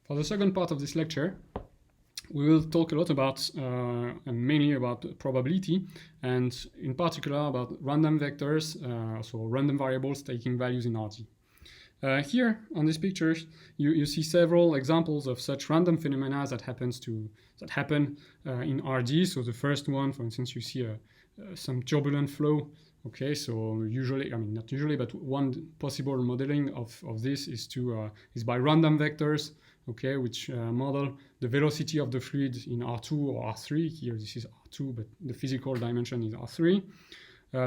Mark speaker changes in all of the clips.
Speaker 1: For the second part of this lecture, we will talk a lot about, and mainly about probability, and in particular about random vectors, so random variables taking values in RD. Here on this picture, you see several examples of such random phenomena that happen in RD. So the first one, for instance, you see some turbulent flow. Okay, so usually, I mean not usually, but one possible modeling of this is by random vectors. Okay, which model the velocity of the fluid in R2 or R3. Here this is R2, but the physical dimension is R3.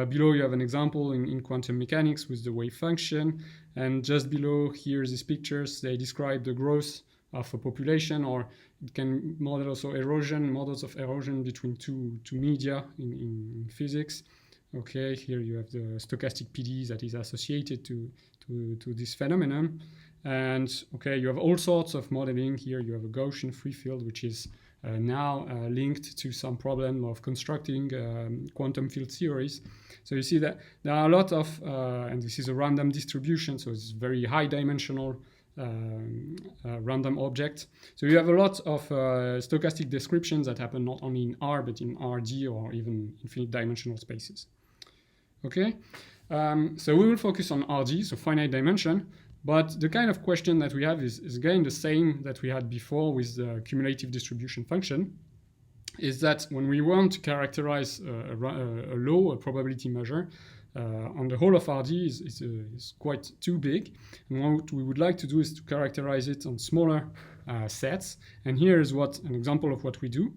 Speaker 1: Below you have an example in quantum mechanics with the wave function, and just below here these pictures, they describe the growth of a population, or it can model also models of erosion between two media in physics. Okay, here you have the stochastic PD that is associated to this phenomenon. And okay, you have all sorts of modeling. Here you have a Gaussian free field, which is now linked to some problem of constructing quantum field theories. So you see that there are a lot of, and this is a random distribution, so it's very high dimensional random object. So you have a lot of stochastic descriptions that happen not only in R, but in RD or even infinite dimensional spaces. Okay, so we will focus on RD, so finite dimension. But the kind of question that we have is again the same that we had before with the cumulative distribution function, is that when we want to characterize a probability measure on the whole of RD is quite too big. And what we would like to do is to characterize it on smaller sets. And here is an example of what we do.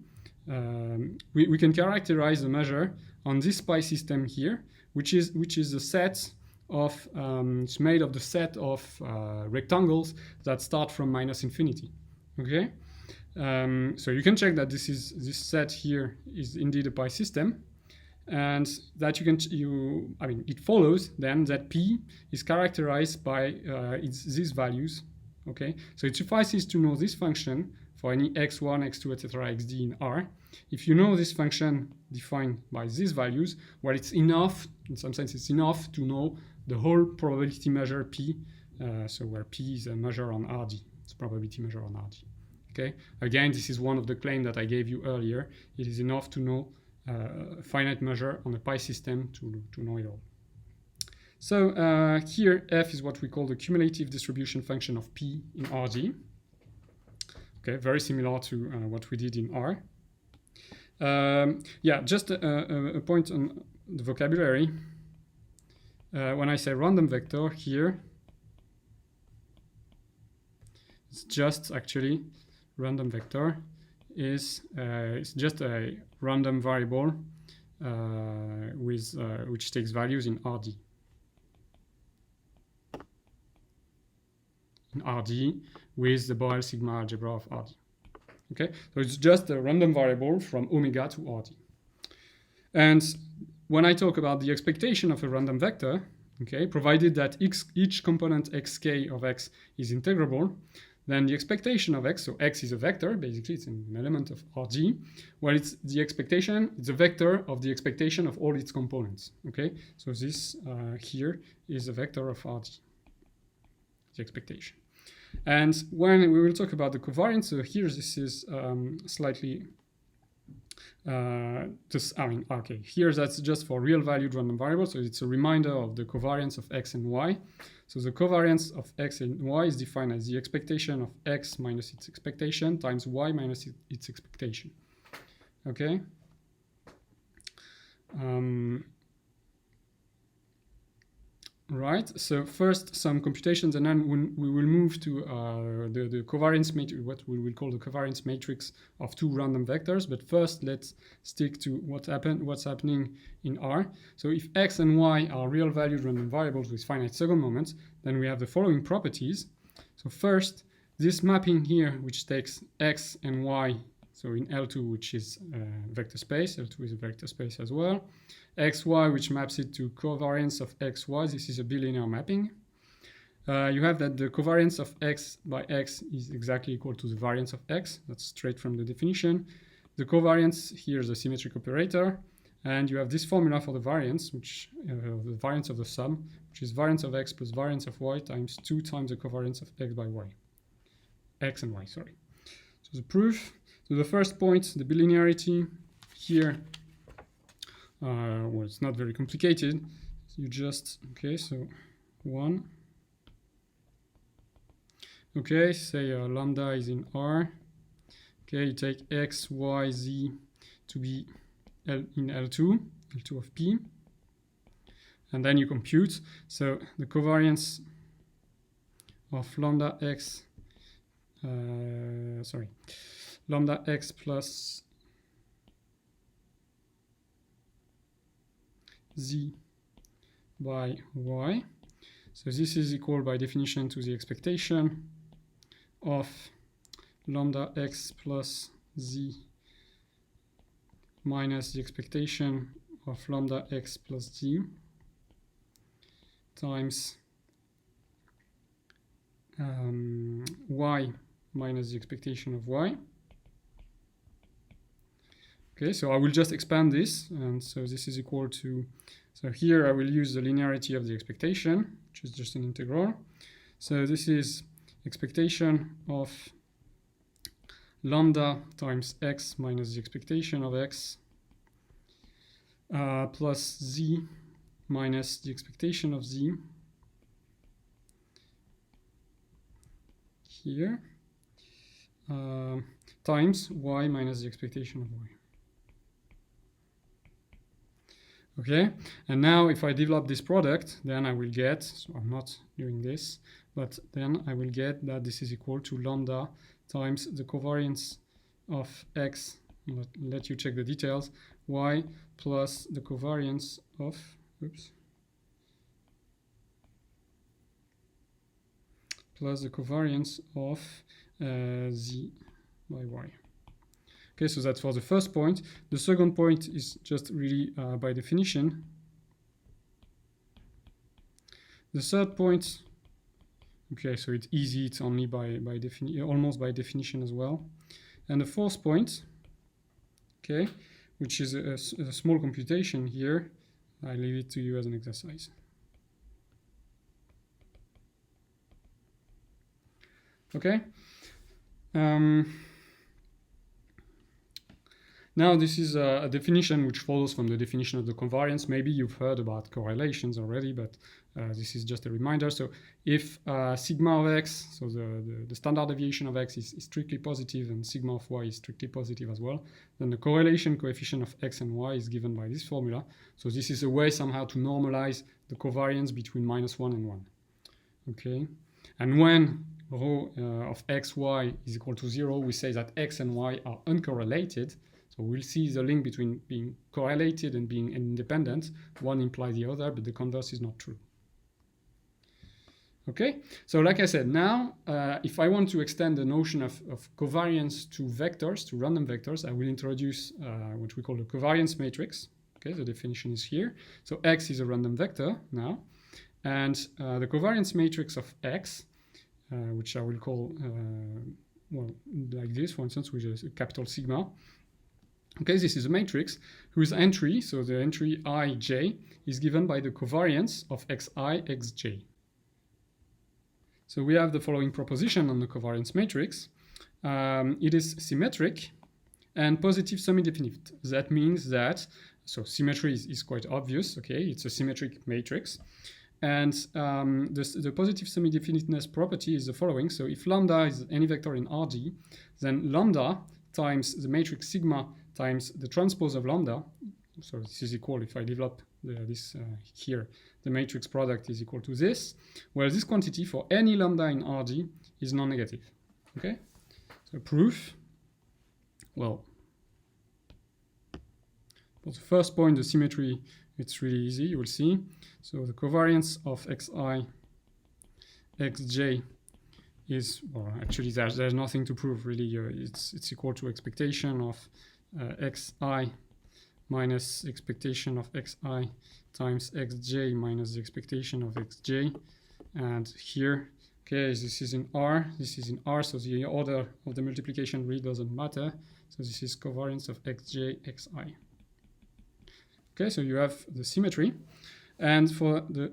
Speaker 1: We can characterize the measure on this pi system here, which is the set of it's made of the set of rectangles that start from -infinity. Okay, so you can check that this set here is indeed a pi system, and that it follows then that P is characterized by these values. Okay, so it suffices to know this function for any x1, x2, etc., xd in R. If you know this function defined by these values, well, it's enough, in some sense, it's enough to know the whole probability measure P, so where P is a measure on RD, it's a probability measure on RD. Okay, again, this is one of the claims that I gave you earlier. It is enough to know a finite measure on a pi system to know it all. So here, F is what we call the cumulative distribution function of P in RD. Okay, very similar to what we did in R. Yeah, just a point on the vocabulary. When I say random vector here, it's just actually random vector is it's just a random variable which takes values in RD. In RD with the Borel sigma algebra of RD. Okay, so it's just a random variable from omega to RD. And when I talk about the expectation of a random vector, okay, provided that each component xk of x is integrable, then the expectation of x, so x is a vector, basically it's an element of RD, well, it's a vector of the expectation of all its components. Okay, so this here is a vector of RD, the expectation. And when we will talk about the covariance, so here this is slightly here that's just for real valued random variables, so it's a reminder of the covariance of x and y. So the covariance of x and y is defined as the expectation of x minus its expectation times y minus its expectation. Okay. Right, so first some computations, and then we will move to the covariance matrix, what we will call the covariance matrix of two random vectors. But first, let's stick to what's happening in R. So if x and y are real valued random variables with finite second moments, then we have the following properties. So first, this mapping here, which takes x and y, so in L2, which is vector space, L2 is a vector space as well, xy, which maps it to covariance of xy, this is a bilinear mapping. You have that the covariance of x by x is exactly equal to the variance of x, that's straight from the definition. The covariance here is a symmetric operator, and you have this formula for the variance, which the variance of the sum, which is variance of x plus variance of y times 2 times the covariance of x by y. x and y, sorry. So the proof, so the first point, the bilinearity here, well, it's not very complicated. You just, okay, so 1. Okay, say lambda is in R. Okay, you take x, y, z to be in L2 of P. And then you compute. So the covariance of lambda x, lambda x plus z by y. So this is equal by definition to the expectation of lambda x plus z minus the expectation of lambda x plus z times y minus the expectation of y. Okay, so I will just expand this, and so this is equal to, so here I will use the linearity of the expectation, which is just an integral. So this is expectation of lambda times x minus the expectation of x plus z minus the expectation of z here times y minus the expectation of y. Okay, and now if I develop this product, then I will get, so I'm not doing this, but then I will get that this is equal to lambda times the covariance of x, let you check the details, y plus the covariance of, plus the covariance of z by y. Okay, so that's for the first point. The second point is just really by definition. The third point, okay, so it's easy, it's only by definition, almost by definition as well. And the fourth point, okay, which is a small computation here, I leave it to you as an exercise. Okay. Now this is a definition which follows from the definition of the covariance. Maybe you've heard about correlations already, but this is just a reminder. So if sigma of x, so the standard deviation of x is strictly positive and sigma of y is strictly positive as well, then the correlation coefficient of x and y is given by this formula. So this is a way somehow to normalize the covariance between -1 and 1. Okay, and when rho of x, y is equal to 0, we say that x and y are uncorrelated. So we'll see the link between being correlated and being independent. One implies the other, but the converse is not true. Okay, so like I said, now if I want to extend the notion of covariance to vectors, to random vectors, I will introduce what we call a covariance matrix. Okay, the definition is here. So X is a random vector now, and the covariance matrix of X, which I will call, well, like this, for instance, with a capital sigma. Okay, this is a matrix whose entry, so the entry ij, is given by the covariance of xi, xj. So we have the following proposition on the covariance matrix. It is symmetric and positive semi-definite. That means that, so symmetry is quite obvious, okay, it's a symmetric matrix. And the positive semi-definiteness property is the following. So if lambda is any vector in Rd, then lambda times the matrix sigma times the transpose of lambda, so this is equal, if I develop this here, the matrix product is equal to this, where this quantity for any lambda in Rd is non-negative. Okay, so proof, well, for the first point, the symmetry, it's really easy, you will see. So the covariance of xi, xj is, well, actually there's nothing to prove really. It's equal to expectation of xi minus expectation of xi times xj minus the expectation of xj. And here, okay, this is in R, this is in R, so the order of the multiplication really doesn't matter. So this is covariance of xj, xi. Okay, so you have the symmetry. And for the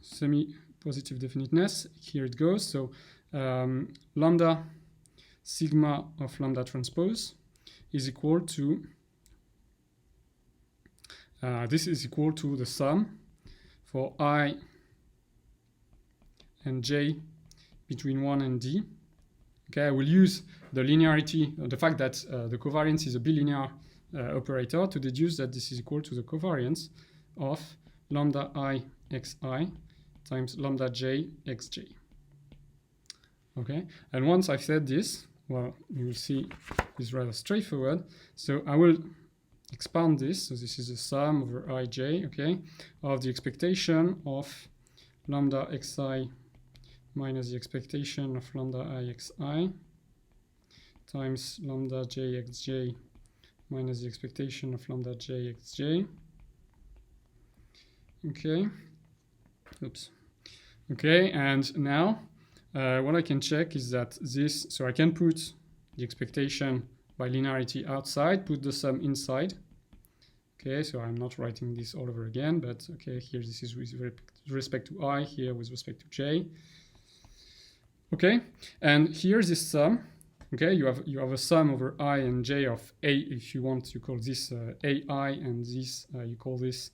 Speaker 1: semi-positive definiteness, here it goes. So lambda sigma of lambda transpose is equal to this is equal to the sum for I and j between 1 and d. Okay, I will use the linearity, the fact that the covariance is a bilinear operator to deduce that this is equal to the covariance of lambda I xi times lambda j xj. Okay, and once I've said this, well, you will see it's rather straightforward. So I will expand this. So this is the sum over ij, okay, of the expectation of lambda xi minus the expectation of lambda ixi times lambda jxj minus the expectation of lambda jxj. Okay. Oops. Okay, and now what I can check is that this, so I can put the expectation by linearity outside, put the sum inside. Okay, so I'm not writing this all over again, but okay, here this is with respect to I, here with respect to j. Okay, and here's this sum. Okay, you have a sum over I and j of a, if you want, you call this ai, and this you call this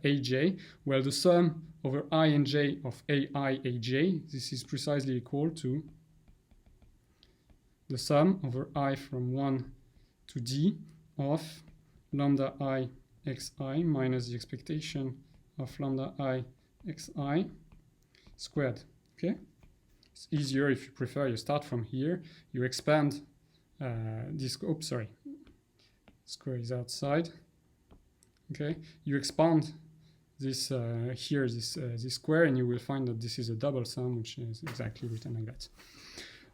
Speaker 1: aj. Well, the sum over I and j of ai aj, this is precisely equal to the sum over I from 1 to d of lambda I xi minus the expectation of lambda I xi squared. Okay, it's easier if you prefer. You start from here, you expand this. Oops, sorry, square is outside. Okay, you expand this here, this square, and you will find that this is a double sum, which is exactly written like that.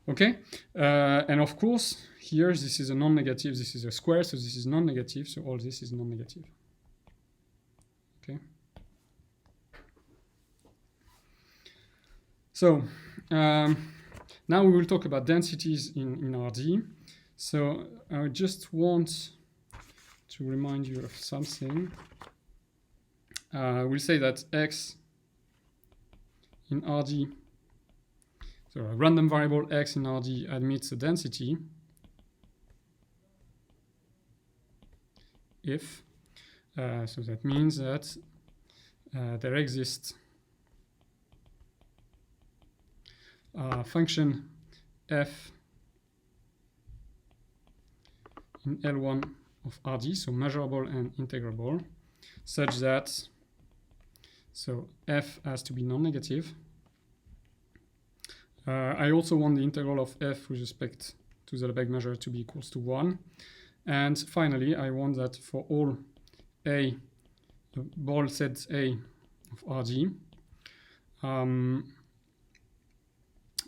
Speaker 1: Okay, and of course here this is a non-negative, this is a square, so this is non-negative, so all this is non-negative. Okay, so now we will talk about densities in RD. So I just want to remind you of something. We'll say that x in RD, so a random variable x in RD admits a density if, so that means that there exists a function f in L1 of RD, so measurable and integrable, such that, so f has to be non-negative. I also want the integral of f with respect to the Lebesgue measure to be equals to 1. And finally, I want that for all a, the ball sets a of RD,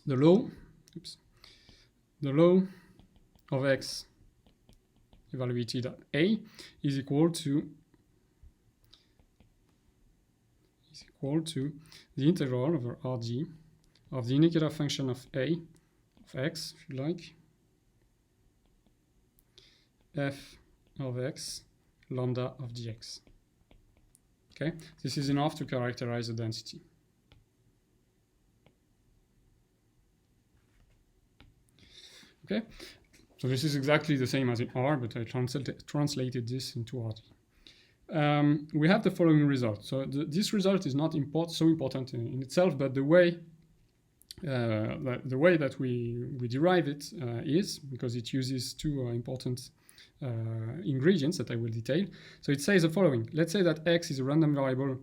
Speaker 1: the law of x evaluated at a is equal to the integral over RD of the indicator function of a of x, if you like, f of x lambda of dx. Okay, this is enough to characterize the density. Okay, so this is exactly the same as in R, but I translated this into RD. We have the following result. So this result is not so important in itself, but the way that we derive it is because it uses two important ingredients that I will detail. So it says the following. Let's say that x is a random variable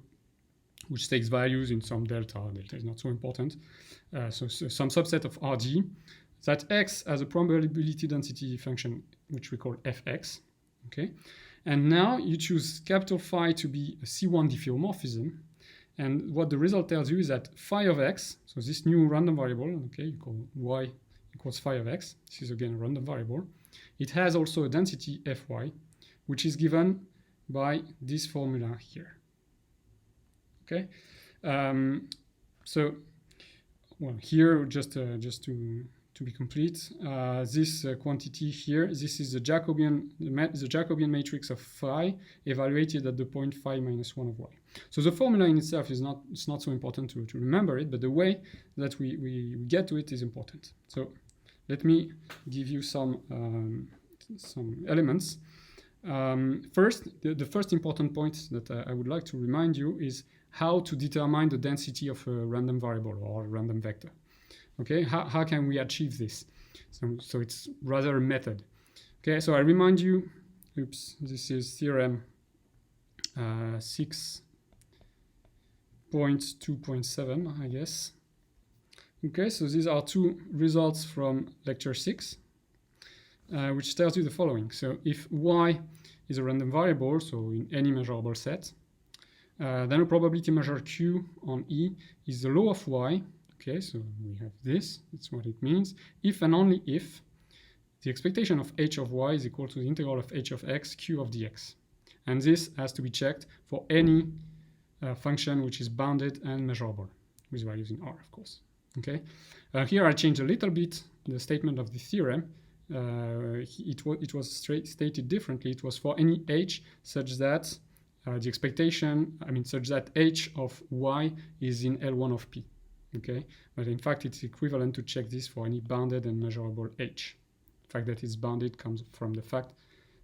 Speaker 1: which takes values in some delta. Delta is not so important. So some subset of RD. That x has a probability density function which we call fx. Okay, and now you choose capital Phi to be a C1 diffeomorphism. And what the result tells you is that phi of x, so this new random variable, okay, you call y equals phi of x. This is again a random variable. It has also a density fy, which is given by this formula here. Okay, so well, here just to to be complete, this quantity here, this is the Jacobian matrix of phi evaluated at the point phi minus 1 of y. So the formula in itself is not so important to remember it, but the way that we get to it is important. So let me give you some elements. First, the first important point that I would like to remind you is how to determine the density of a random variable or a random vector. Okay, how can we achieve this? So it's rather a method. Okay, so I remind you, this is theorem 6.2.7, I guess. Okay, so these are two results from lecture 6, which tells you the following. So if y is a random variable, so in any measurable set, then a probability measure Q on E is the law of y. Okay, so we have this, that's what it means. If and only if the expectation of h of y is equal to the integral of h of x, q of dx. And this has to be checked for any function which is bounded and measurable, with values in R, of course. Okay, here I changed a little bit the statement of the theorem. It was stated differently. It was for any h such that the expectation, such that h of y is in L1 of p. Okay, but in fact it's equivalent to check this for any bounded and measurable h. The fact that it's bounded comes from the fact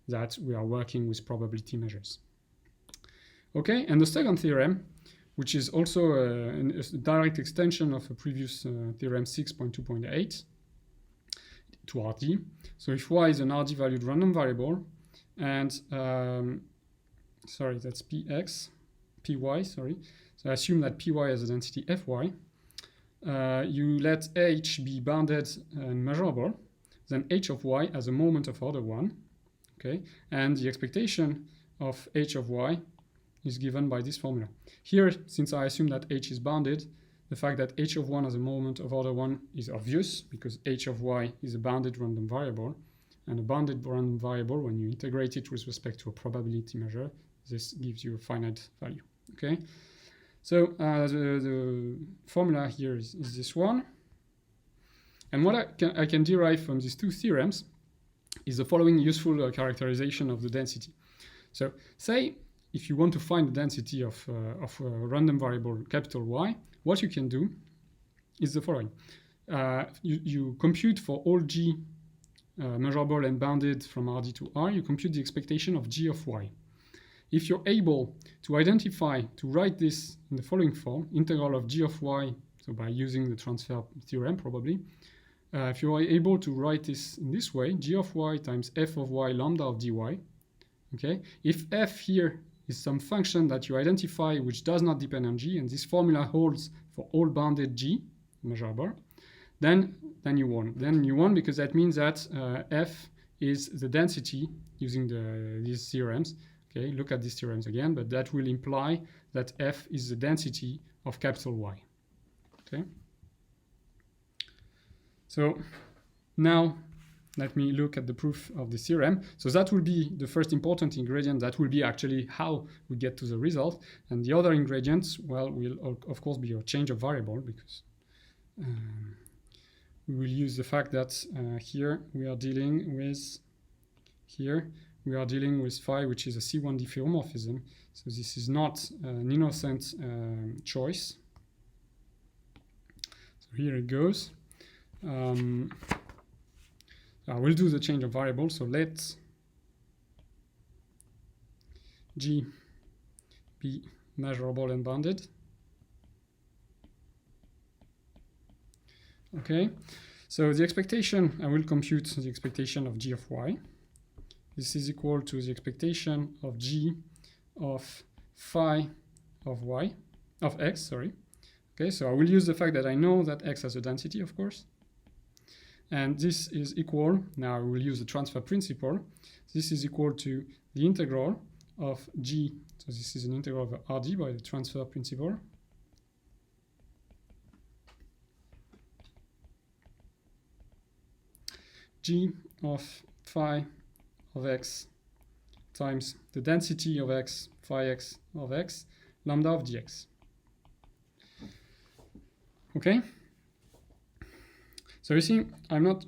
Speaker 1: that we are working with probability measures. Okay, and the second theorem, which is also a direct extension of a previous theorem 6.2.8 to RD. So if y is an RD valued random variable and sorry, that's py, sorry. So I assume that py has a density fy. You let h be bounded and measurable, then h of y has a moment of order 1, okay, and the expectation of h of y is given by this formula. Here, since I assume that h is bounded, the fact that h of 1 has a moment of order 1 is obvious, because h of y is a bounded random variable, and a bounded random variable, when you integrate it with respect to a probability measure, this gives you a finite value, okay? So the formula here is this one. And what I can derive from these two theorems is the following useful characterization of the density. So say if you want to find the density of a random variable capital Y, what you can do is the following. You compute for all G measurable and bounded from RD to R, you compute the expectation of G of Y. If you're able to identify, to write this in the following form, integral of G of Y, so by using the transfer theorem probably, if you are able to write this in this way, G of Y times f of Y lambda of dy, okay? If f here is some function that you identify which does not depend on G, and this formula holds for all bounded G measurable, then you won. Then you won because that means that f is the density using these theorems. Okay, look at these theorems again, but that will imply that f is the density of capital Y. Okay. So now let me look at the proof of the theorem. So that will be the first important ingredient. That will be actually how we get to the result. And the other ingredients, well, will of course be a change of variable, because we will use the fact that here we are dealing with phi, which is a C1 diffeomorphism. So this is not an innocent choice. So here it goes. I will do the change of variable. So let G be measurable and bounded. Okay. So the expectation, I will compute the expectation of G of Y. This is equal to the expectation of G of phi of Y, of X, sorry. Okay, so I will use the fact that I know that X has a density, of course. And this is equal, now I will use the transfer principle. This is equal to the integral of G, so this is an integral of RD by the transfer principle. G of phi of X times the density of X, phi X of X, lambda of dx. Okay? So you see, I'm not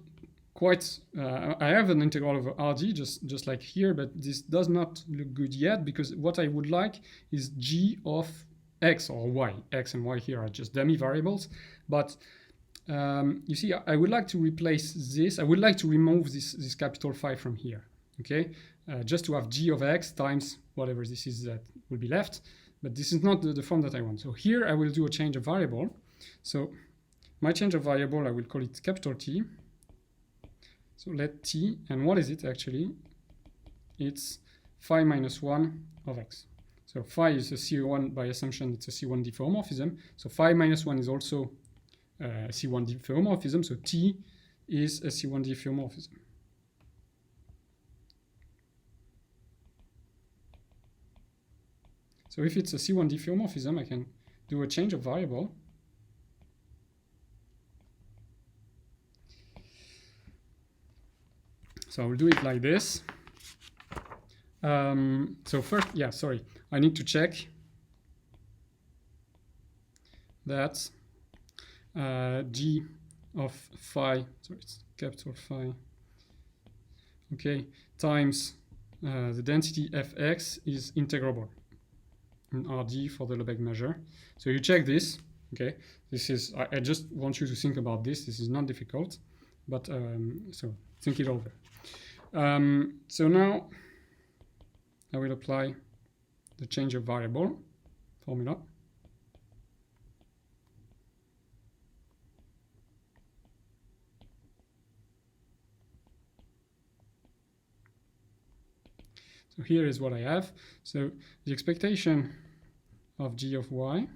Speaker 1: quite, I have an integral over RD just like here, but this does not look good yet, because what I would like is g of x or y. X and y here are just dummy variables, but you see, I would like to replace this. I would like to remove this capital phi from here, okay? Just to have g of x times whatever this is that will be left, but this is not the form that I want. So here I will do a change of variable. So my change of variable, I will call it capital T. So let T, and what is it actually? It's phi minus 1 of x. So phi is a C1, by assumption it's a C1 diffeomorphism. So phi minus 1 is also a C1 diffeomorphism, so T is a C1 diffeomorphism. So if it's a C1 diffeomorphism, I can do a change of variable. So I will do it like this. So first, yeah, sorry, I need to check that g of phi, so it's capital phi, okay, times the density fx is integrable in RD for the Lebesgue measure. So you check this, okay, this is, I just want you to think about this. This is not difficult, but so think it over. So now I will apply the change of variable formula. So here is what I have. So the expectation of g of y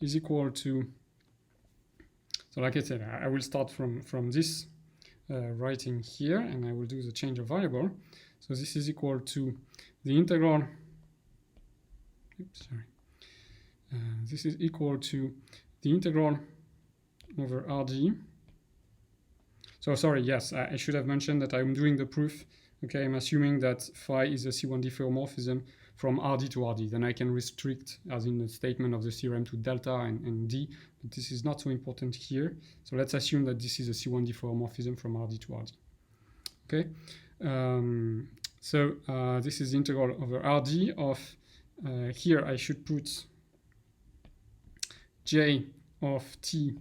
Speaker 1: is equal to, so like I said, I will start from this writing here, and I will do the change of variable. So this is equal to the integral, oops, sorry. This is equal to the integral over RD. So sorry, yes, I should have mentioned that I'm doing the proof. Okay, I'm assuming that phi is a C1 diffeomorphism from RD to RD. Then I can restrict, as in the statement of the theorem, to delta and D, but this is not so important here. So let's assume that this is a C1 diffeomorphism from RD to RD. Okay, so this is the integral over RD of, here I should put J of T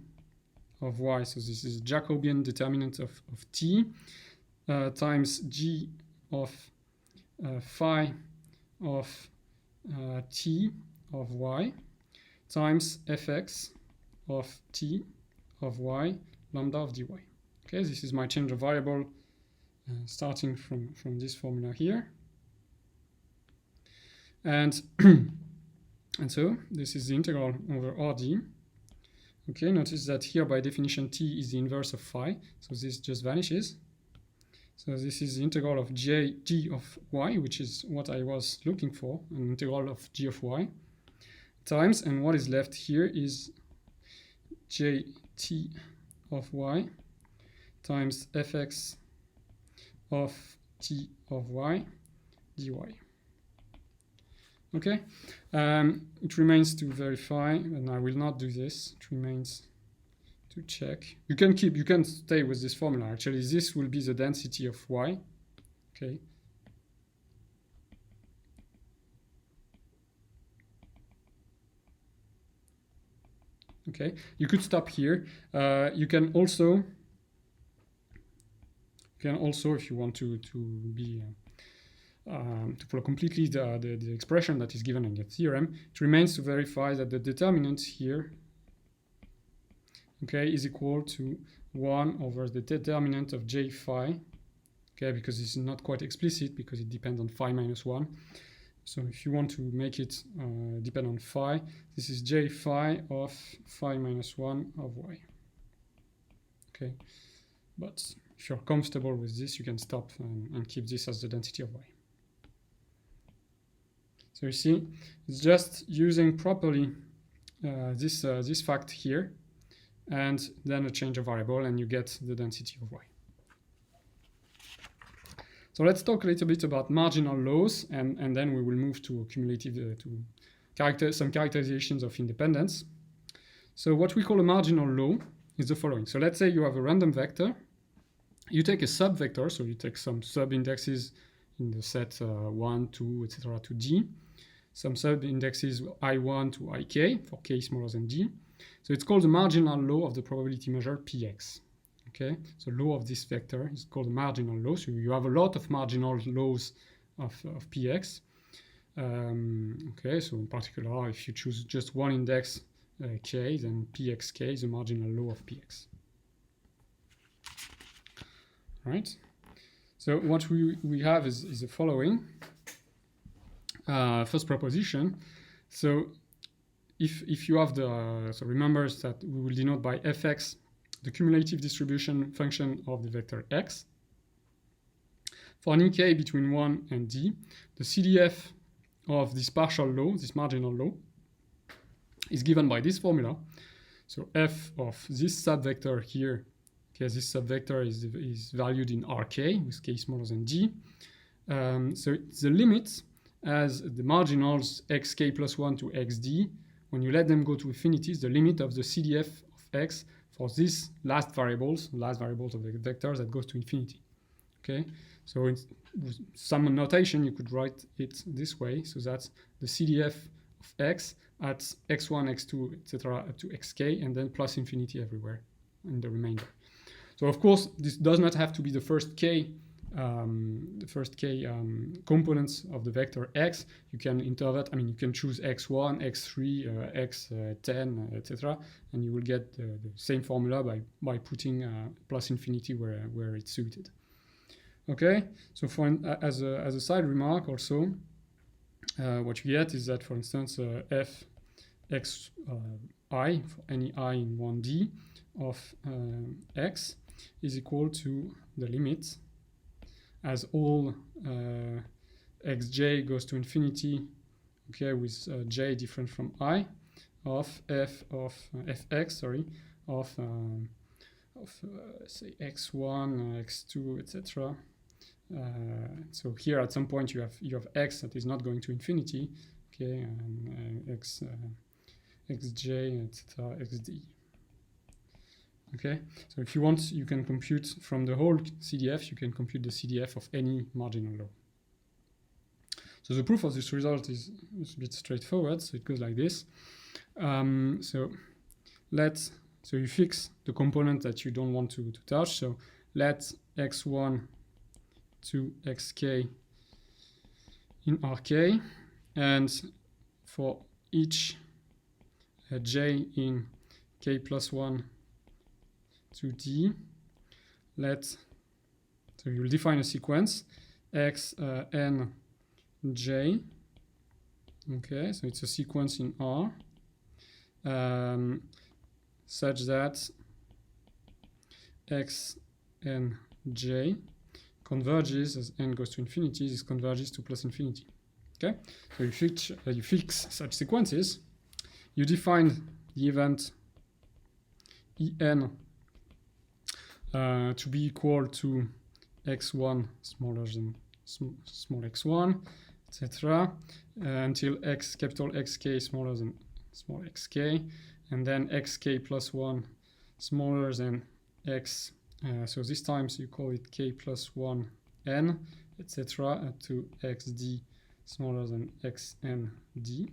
Speaker 1: of Y, so this is Jacobian determinant of T, times G of phi of T of Y times Fx of T of Y lambda of dy. Okay, this is my change of variable starting from this formula here. And, and so this is the integral over RD. Okay, notice that here by definition T is the inverse of phi, so this just vanishes. So this is the integral of g of y, which is what I was looking for, an integral of g of y, times, and what is left here is jt of y times fx of t of y dy. Okay, it remains to verify, and I will not do this. It remains to check. You can stay with this formula. Actually, this will be the density of y. Okay. Okay. You could stop here. You can also, if you want to be to follow completely the expression that is given in the theorem, it remains to verify that the determinant here, okay, is equal to 1 over the determinant of j phi, okay, because this is not quite explicit because it depends on phi minus 1. So if you want to make it depend on phi, this is j phi of phi minus 1 of y. Okay, but if you're comfortable with this, you can stop and keep this as the density of y. So you see, it's just using properly this fact here, and then a change of variable, and you get the density of y. So let's talk a little bit about marginal laws, and then we will move to cumulative, some characterizations of independence. So what we call a marginal law is the following. So let's say you have a random vector. You take a sub-vector, so you take some sub-indexes in the set 1, 2, etc. to D, some sub-indexes I1 to Ik for k smaller than D. So it's called the marginal law of the probability measure Px. Okay, so law of this vector is called the marginal law. So you have a lot of marginal laws of Px. Okay, so in particular, if you choose just one index k, then Pxk is the marginal law of Px. Right. So what we have is the following. First proposition. So if you have the so remember that we will denote by fx the cumulative distribution function of the vector x. For an ek between 1 and d, the CDF of this partial law, this marginal law, is given by this formula. So f of this subvector here, okay, this subvector is valued in rk with k smaller than d. So it's the limit as the marginals xk plus 1 to xd, when you let them go to infinity, is the limit of the CDF of x for these last variables of the vector that goes to infinity. Okay, so with some notation you could write it this way, so that's the CDF of x at x1, x2, etc. up to xk, and then plus infinity everywhere in the remainder. So of course this does not have to be the first k components of the vector x. You can interpret, I mean, you can choose x1, x3, x10, etc., and you will get the same formula by putting plus infinity where it's suited. Okay, so as a side remark also, what you get is that, for instance, f x I, for any I in 1D of x, is equal to the limit as all xj goes to infinity, okay, with j different from I, of f of fx, sorry, of say x1, x2, etc. So here at some point you have x that is not going to infinity, okay, and xj, etc., xd. Okay, so if you want, you can compute from the whole CDF, you can compute the CDF of any marginal law. So the proof of this result is a bit straightforward, so it goes like this. So you fix the component that you don't want to touch, so let x1 to xk in rk, and for each j in k plus 1 to d, so you'll define a sequence x n j, okay, so it's a sequence in R, such that x n j converges as n goes to infinity, this converges to plus infinity. Okay, so you fix such sequences, you define the event en to be equal to x1 smaller than small x1, etc., until capital Xk smaller than small xk, and then xk plus 1 smaller than x, so this time you call it k plus 1 n, etc., up to xd smaller than xnd.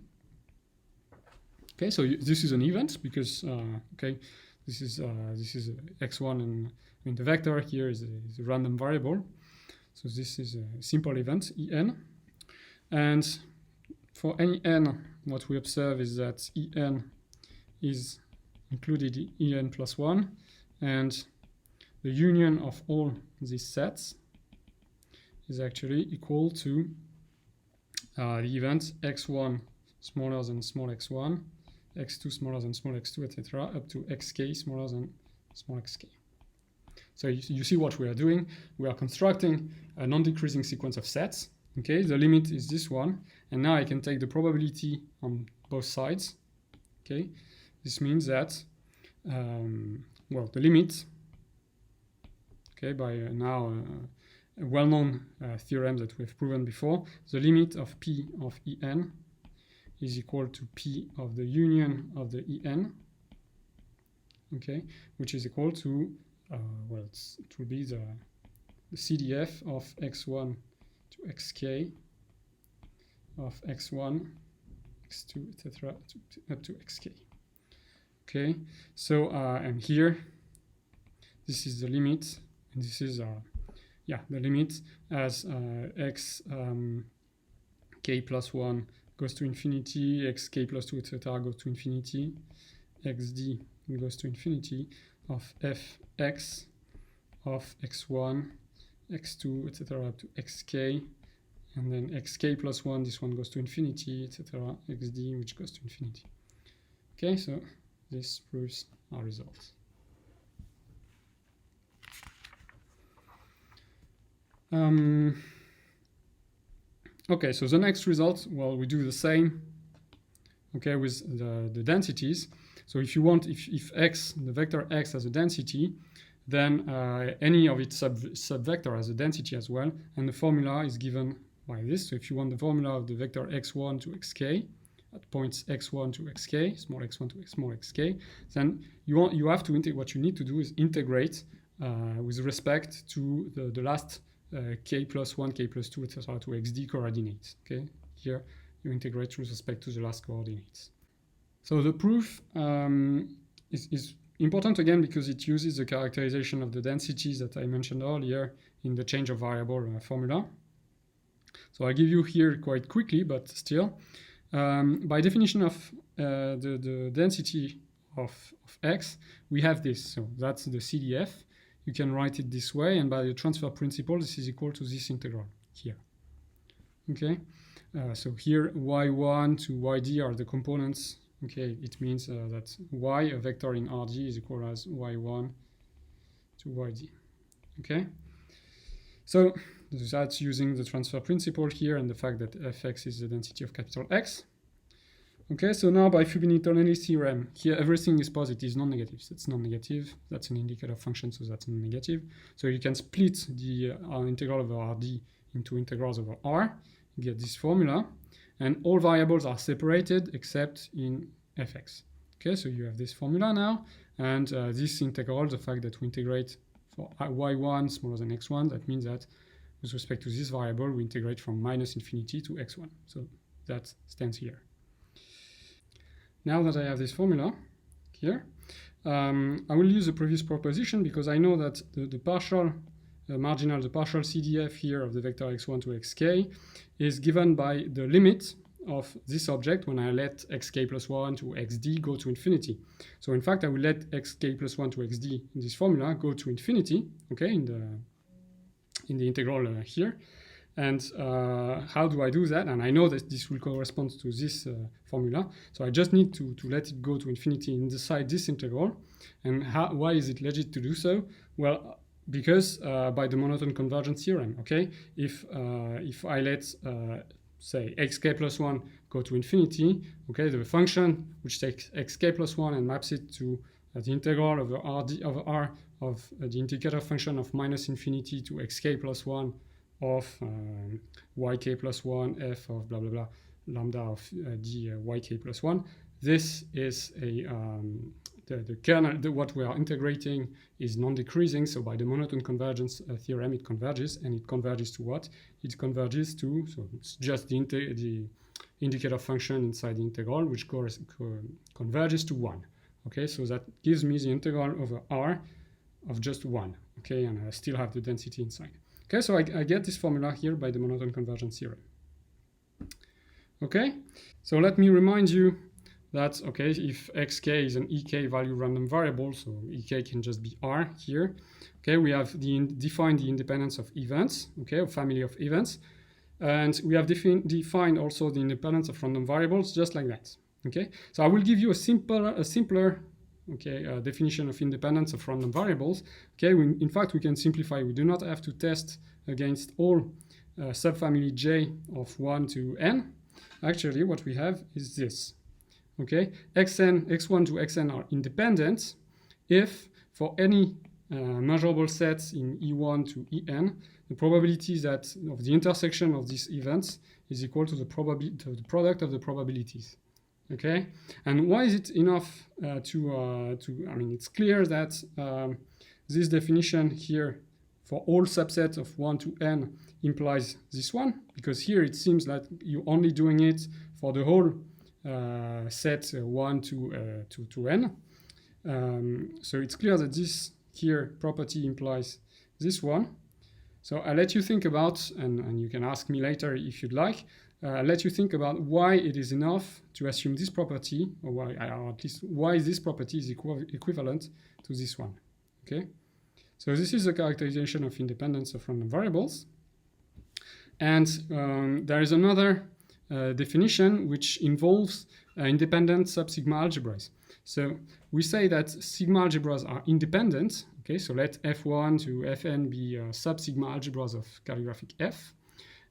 Speaker 1: Okay, so this is an event because okay, this is x1, and I mean the vector here is a random variable, so this is a simple event en, and for any n, what we observe is that en is included en plus 1, and the union of all these sets is actually equal to the event x1 smaller than small x1, x2 smaller than small x2, etc., up to xk smaller than small xk. So you see what we are doing. We are constructing a non-decreasing sequence of sets. Okay, the limit is this one, and now I can take the probability on both sides. Okay, this means that well, the limit, okay, by now a well-known theorem that we've proven before, the limit of P of En is equal to P of the union of the En okay, which is equal to, well, it will be the CDF of x1 to xk of x1, x2, etc. up to xk. Okay, so and here, this is the limit, and this is the limit as x k plus 1 goes to infinity, xk plus 2, etc. goes to infinity, xd goes to infinity of fx of x1, x2, etc. up to xk, and then xk plus 1, this one goes to infinity, etc. xd, which goes to infinity. Okay, so this proves our result. Okay, so the next result, well, we do the same, okay, with the densities. So if you want, if x, the vector x has a density, then any of its subvector has a density as well, and the formula is given by this. So if you want the formula of the vector x1 to xk at points x1 to xk, small x1 to small xk, then you have to what you need to do is integrate with respect to the last k plus 1, k plus 2, etc. to xd coordinates. Okay, here you integrate with respect to the last coordinates. So the proof is important again because it uses the characterization of the densities that I mentioned earlier in the change of variable formula. So I'll give you here quite quickly, but still. By definition of the density of x, we have this. So that's the CDF. You can write it this way, and by the transfer principle, this is equal to this integral here. Okay, so here y1 to yd are the components. Okay, it means that y, a vector in Rg, is equal as y1 to yd. Okay, so that's using the transfer principle here and the fact that fx is the density of capital X. Okay, so now by Fubini-Tornelli theorem, here everything is positive, non-negative. That's non-negative. That's an indicator function, so that's non-negative. So you can split the integral over Rd into integrals over R. You get this formula, and all variables are separated except in fx. Okay, so you have this formula now, and this integral, the fact that we integrate for y1 smaller than x1, that means that with respect to this variable, we integrate from minus infinity to x1. So that stands here. Now that I have this formula here, I will use the previous proposition because I know that the partial marginal, the partial CDF here of the vector x1 to xk is given by the limit of this object when I let xk plus 1 to xd go to infinity. So in fact, I will let xk plus 1 to xd in this formula go to infinity, okay, in the integral here. And how do I do that? And I know that this will correspond to this formula. So I just need to let it go to infinity inside this integral. And why is it legit to do so? Well, because by the monotone convergence theorem, okay? If I let, say, xk plus 1 go to infinity, okay, the function which takes xk plus 1 and maps it to the integral over R of the indicator function of minus infinity to xk plus 1 of yk plus 1 f of blah blah blah lambda of d yk plus 1. This is a the kernel. What we are integrating is non-decreasing, so by the monotone convergence theorem, it converges, and it converges to what? It converges to, so it's just the indicator function inside the integral, which converges to 1. Okay, so that gives me the integral over R of just 1. Okay, and I still have the density inside. Okay, so I get this formula here by the monotone convergence theorem. Okay, so let me remind you that, okay, if xk is an ek value random variable, so ek can just be R here. Okay, we have defined the independence of events, okay, a family of events. And we have defined also the independence of random variables just like that. Okay, so I will give you a simpler okay, definition of independence of random variables. Okay, in fact, we can simplify. We do not have to test against all subfamily J of 1 to n. Actually, what we have is this. Okay, x1 to xn are independent if for any measurable sets in E1 to En, the probability that of the intersection of these events is equal to the product of the probabilities. Okay, and why is it enough I mean, it's clear that this definition here for all subsets of 1 to n implies this one, because here it seems that you're only doing it for the whole set 1 to n. So it's clear that this here property implies this one. So I'll let you think about, and you can ask me later if you'd like, I'll let you think about why it is enough to assume this property, or at least why this property is equivalent to this one. Okay, so this is a characterization of independence of random variables. And there is another definition which involves independent sub-sigma algebras. So we say that sigma algebras are independent. Okay, so let F1 to Fn be sub-sigma algebras of calligraphic F.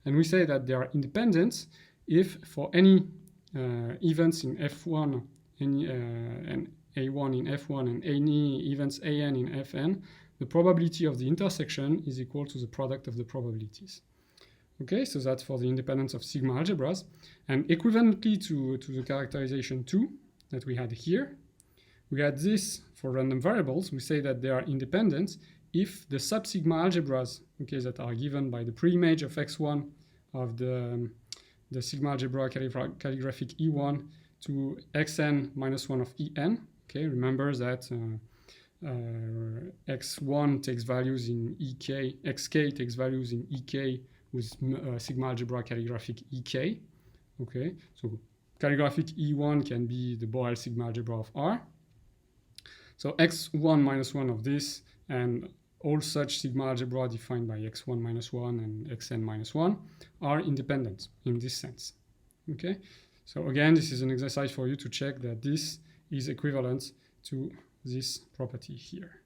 Speaker 1: And we say that they are independent if for any events in F1 and A1 in F1 and any events An in Fn, the probability of the intersection is equal to the product of the probabilities. Okay, so that's for the independence of sigma algebras. And equivalently to the characterization 2 that we had here, we had this for random variables. We say that they are independent if the sub-sigma algebras, okay, that are given by the pre-image of x1 of the sigma algebra calligraphic E1 to xn minus 1 of En. Okay, remember that x1 takes values in ek, xk takes values in ek with sigma algebra calligraphic ek. Okay, so calligraphic E1 can be the Borel sigma algebra of R. So x1 minus 1 of this and all such sigma algebra defined by x1 minus 1 and xn minus 1 are independent in this sense. Okay, so again, this is an exercise for you to check that this is equivalent to this property here.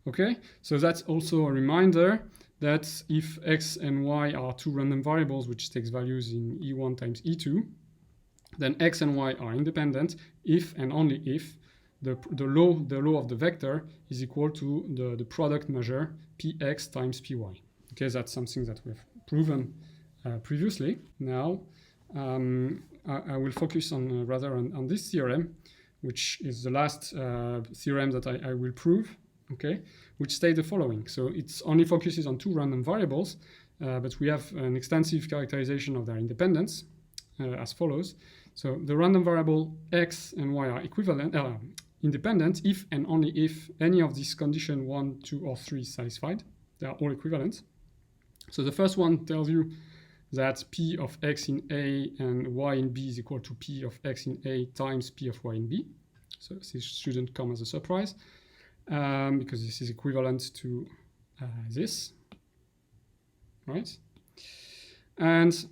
Speaker 1: Okay, so that's also a reminder that if x and y are two random variables which takes values in E1 times E2, then x and y are independent if and only if the law of the vector is equal to the product measure px times py. Okay, that's something that we've proven previously. Now I will focus on rather on this theorem, which is the last theorem that I will prove. Okay, which state the following. So it only focuses on two random variables, but we have an extensive characterization of their independence as follows. So the random variable x and y are equivalent, independent if and only if any of these conditions 1, 2, or 3 is satisfied. They are all equivalent. So the first one tells you that p of x in A and y in B is equal to p of x in A times p of y in B. So this shouldn't come as a surprise because this is equivalent to this, right? And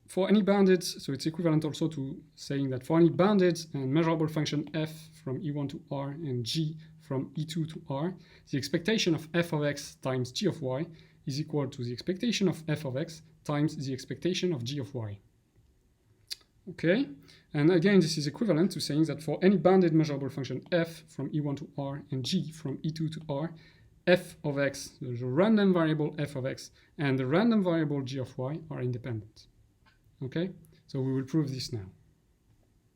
Speaker 1: for any bounded, so it's equivalent also to saying that for any bounded and measurable function f from E1 to R and g from E2 to R, the expectation of f of x times g of y is equal to the expectation of f of x times the expectation of g of y. Okay, and again, this is equivalent to saying that for any bounded measurable function f from E1 to R and g from E2 to R, f of x, the random variable f of x, and the random variable g of y are independent. Okay, so we will prove this now.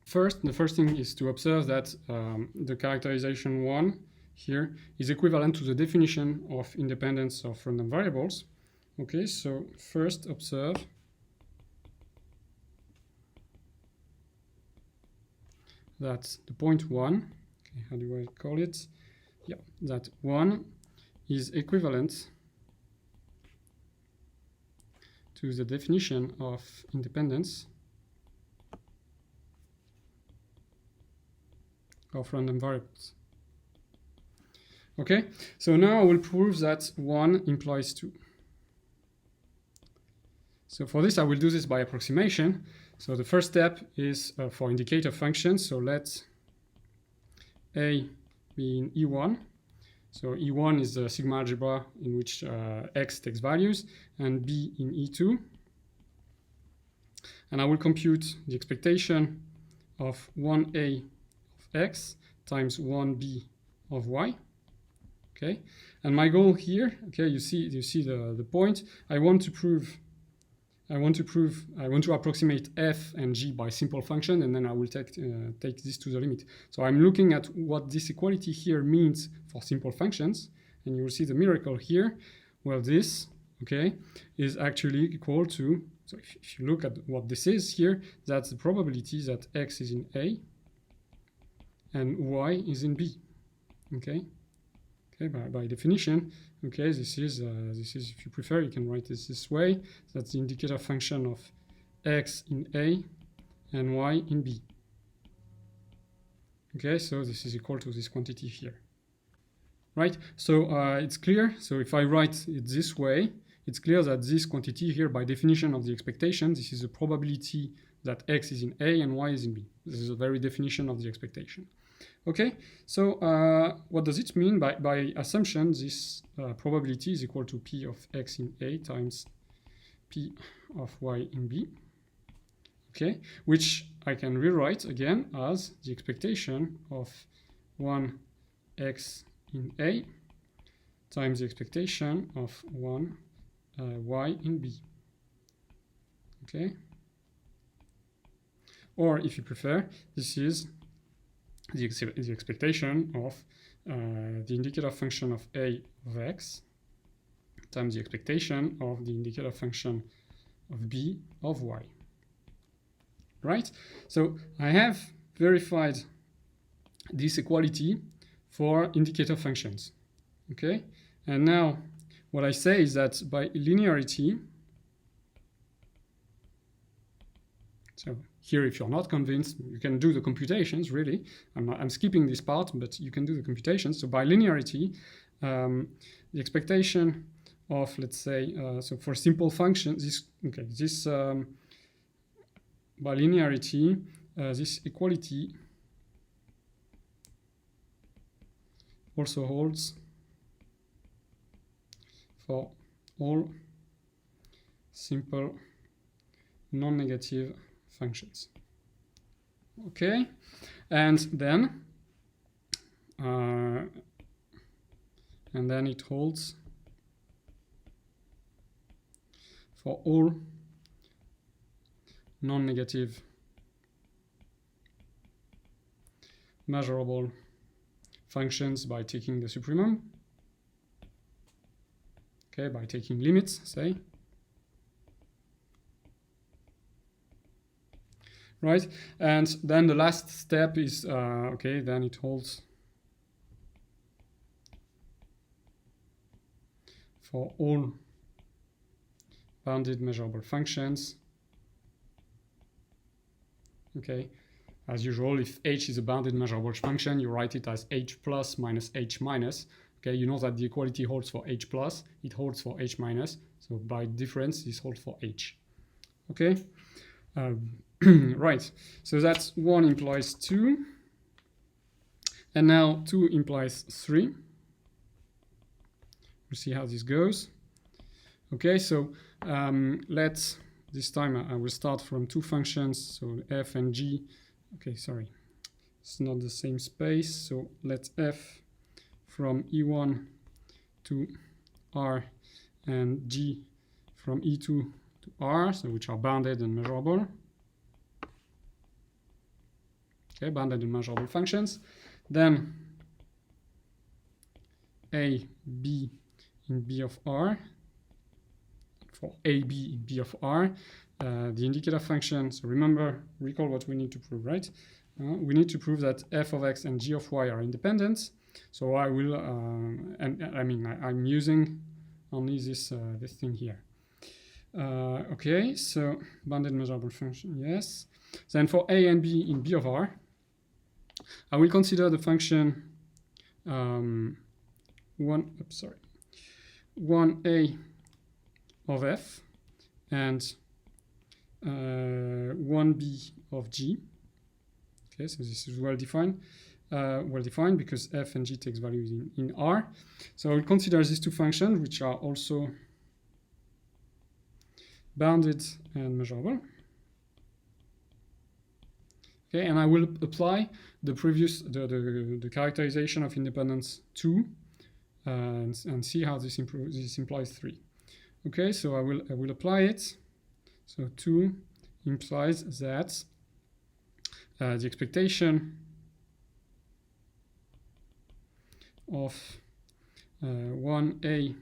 Speaker 1: The first thing is to observe that the characterization 1 here is equivalent to the definition of independence of random variables. Okay, so first observe that the point 1, okay, how do I call it? Yeah, that 1 is equivalent to the definition of independence of random variables. Okay, so now I will prove that 1 implies 2. So for this, I will do this by approximation. So the first step is for indicator functions. So let A be in E1. So E1 is the sigma algebra in which x takes values, and B in E2. And I will compute the expectation of 1a of x times 1b of y. Okay, and my goal here, okay, you see the point. I want to prove I want to approximate f and g by simple function, and then I will take this to the limit. So I'm looking at what this equality here means for simple functions, and you will see the miracle here. Well, this, okay, is actually equal to, so if you look at what this is here, that's the probability that x is in A and y is in B, okay? Okay, by definition, okay, this is, if you prefer, you can write this way. That's the indicator function of x in A and y in B. Okay, so this is equal to this quantity here. Right, so it's clear. So if I write it this way, it's clear that this quantity here, by definition of the expectation, this is the probability that x is in A and y is in B. This is the very definition of the expectation. Okay, so what does it mean? By assumption, this probability is equal to P of x in A times P of y in B. Okay, which I can rewrite again as the expectation of 1x in A times the expectation of 1 y in B. Okay, or if you prefer, this is the expectation of the indicator function of A of x times the expectation of the indicator function of B of y. Right? So I have verified this equality for indicator functions. Okay? And now what I say is that by linearity, so here, if you're not convinced, you can do the computations, really. I'm skipping this part, but you can do the computations. So by linearity, the expectation of, let's say, so for simple functions, by linearity, this equality also holds for all simple non-negative functions. Okay, and then it holds for all non-negative measurable functions by taking the supremum. Okay, by taking limits, say. Right, and then the last step is, okay, then it holds for all bounded measurable functions. Okay, as usual, if h is a bounded measurable function, you write it as h plus minus h minus. Okay, you know that the equality holds for h plus, it holds for h minus, so by difference, this holds for h. Okay. Right, so that's 1 implies 2, and now 2 implies 3. We'll see how this goes. Okay, so this time I will start from 2 functions, so f and g. Okay, sorry, it's not the same space, so let f from E1 to R and g from E2 to R, so which are bounded and measurable. Okay, bounded and measurable functions. Then A, B in B of R. For A, B in B of R, the indicator function, so recall what we need to prove, right? We need to prove that f of x and g of y are independent. So I will, I'm using only this thing here. Okay, so bounded measurable function, yes. Then for A and B in B of R, I will consider the function 1a of f and 1b of g. Okay, so this is well defined because f and g takes values in R. So I will consider these 2 functions, which are also bounded and measurable. Okay, and I will apply the the characterization of independence 2 and see how this implies 3. Okay, so I will apply it. So 2 implies that the expectation of 1a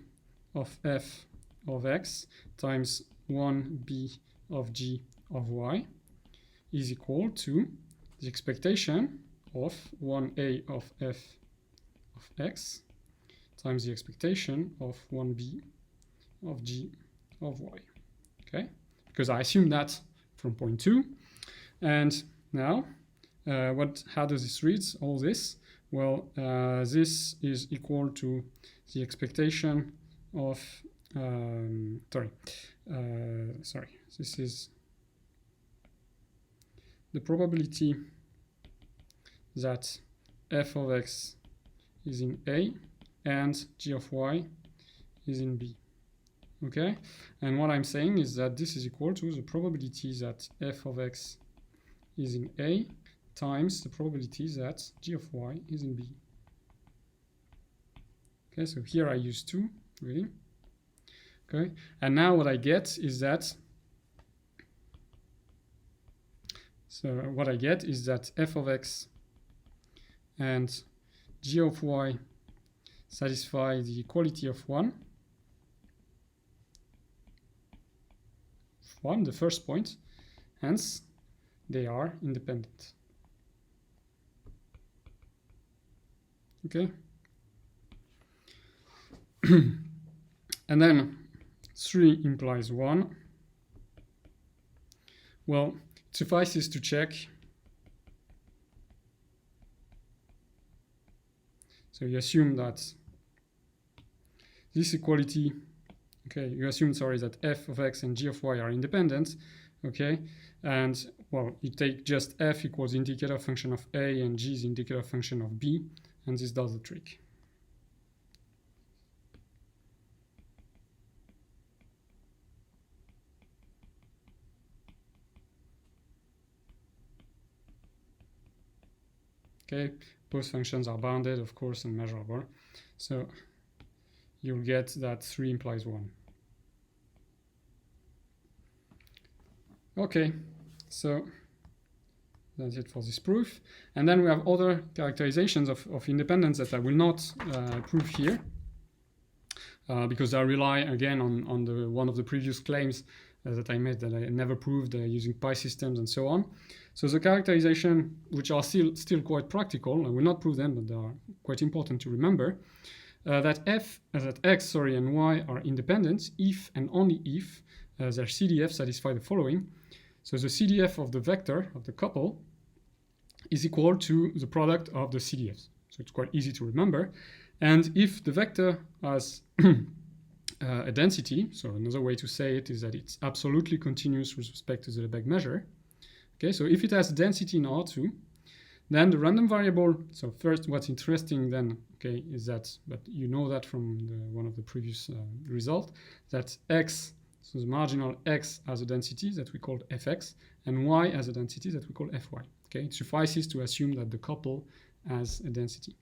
Speaker 1: of f of x times 1b of g of y is equal to the expectation of 1a of f of x times the expectation of 1b of g of y. Okay, because I assume that from point 2. And now, how does this read, all this? Well, this is equal to the expectation of, this is the probability that f of x is in A and g of y is in B. Okay, and what I'm saying is that this is equal to the probability that f of x is in A times the probability that g of y is in B. Okay, so here I use 2, really. Okay, and now what I get is that, f of x and g of y satisfy the equality of 1, the first point, hence they are independent. Okay. And then 3 implies 1. Well, it suffices to check. So you assume that this equality, that f of x and g of y are independent, okay? And, well, you take just f equals the indicator function of A and g is the indicator function of B, and this does the trick. Okay, both functions are bounded, of course, and measurable. So you'll get that 3 implies 1. Okay, so that's it for this proof. And then we have other characterizations of independence that I will not prove here because I rely again on one of the previous claims that I made that I never proved using pi systems and so on. So the characterization, which are still quite practical, I will not prove them, but they are quite important to remember, that x and y are independent if and only if their CDF satisfy the following. So the CDF of the vector of the couple is equal to the product of the CDFs. So it's quite easy to remember. And if the vector has a density, so another way to say it is that it's absolutely continuous with respect to the Lebesgue measure. Okay, so if it has density in R2, then the random variable, so first what's interesting then, okay, is that, but you know that from one of the previous results, that x, so the marginal x has a density that we call fx, and y has a density that we call fy. Okay, it suffices to assume that the couple has a density.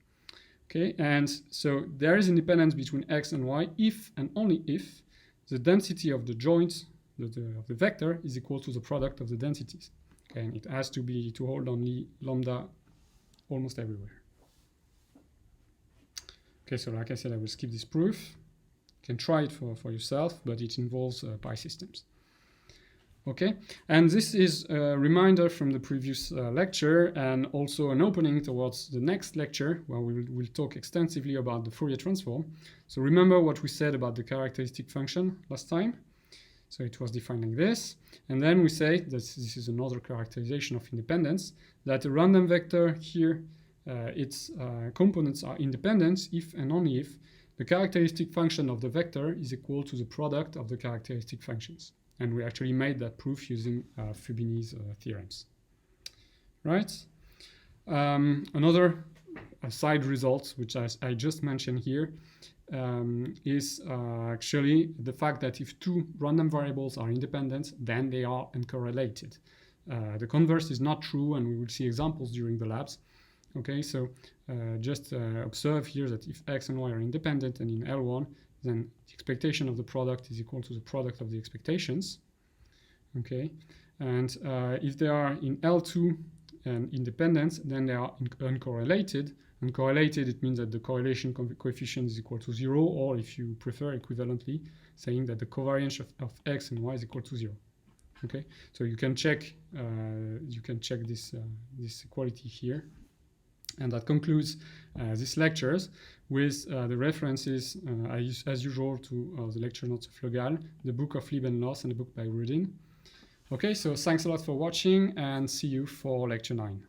Speaker 1: Okay, and so there is independence between x and y if and only if the density of the joint of the vector is equal to the product of the densities. Okay, and it has to hold only lambda almost everywhere. Okay, so like I said, I will skip this proof. You can try it for yourself, but it involves pi systems. Okay, and this is a reminder from the previous lecture and also an opening towards the next lecture where we will talk extensively about the Fourier transform. So remember what we said about the characteristic function last time. So it was defined like this. And then we say that this is another characterization of independence, that a random vector here, its components are independent if and only if the characteristic function of the vector is equal to the product of the characteristic functions. And we actually made that proof using Fubini's theorems. Right? Another side result, which I just mentioned here, is actually the fact that if two random variables are independent, then they are uncorrelated. The converse is not true, and we will see examples during the labs. Okay, so just observe here that if x and y are independent and in L1, then the expectation of the product is equal to the product of the expectations. Okay, and if they are in L2 and independent, then they are uncorrelated. Uncorrelated, it means that the correlation coefficient is equal to 0, or if you prefer, equivalently, saying that the covariance of x and y is equal to 0. Okay, so you can check this this equality here, and that concludes these lectures with the references as usual to the lecture notes of Le Gall, the book of Lieb and Loss, and the book by Rudin. Okay, so thanks a lot for watching, and see you for lecture 9.